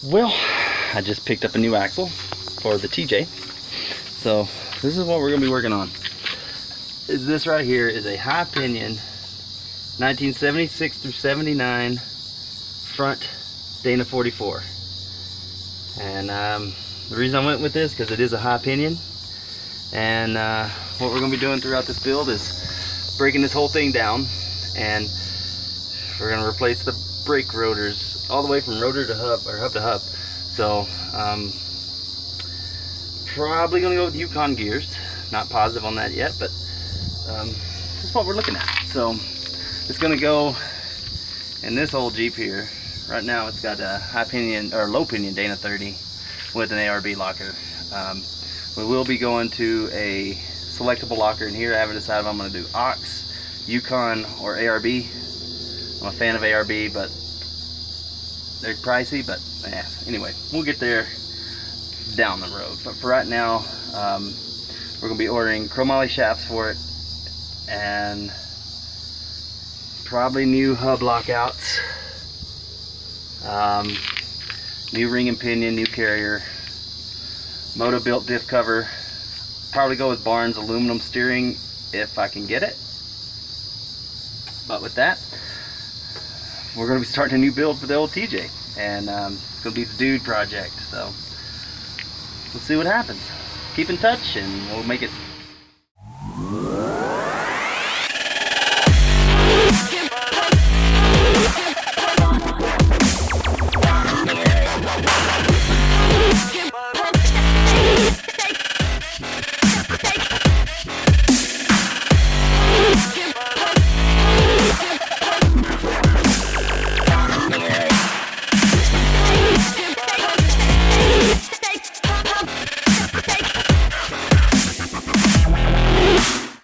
Well, I just picked up a new axle for the TJ. So this is what we're gonna be working on. Is this right here is a high pinion 1976 through 79 front Dana 44. And the reason I went with this because it is a high pinion. And what we're gonna be doing throughout this build is breaking this whole thing down, and we're gonna replace the brake rotors all the way from rotor to hub, or hub to hub. So probably gonna go with Yukon gears. Not positive on that yet, but this is what we're looking at. So it's gonna go in this old Jeep here. Right now it's got a high pinion or low pinion Dana 30 with an ARB locker. We will be going to a selectable locker in here. I haven't decided if I'm going to do Ox, Yukon, or ARB. I'm a fan of ARB, but they're pricey. But yeah, anyway, we'll get there down the road. But for right now, we're going to be ordering chromoly shafts for it, and probably new hub lockouts, new ring and pinion, new carrier, moto built diff cover. Probably go with Barnes aluminum steering if I can get it. But with that, we're going to be starting a new build for the old TJ, and it's going to be the dude project. So we'll see what happens. Keep in touch and we'll make it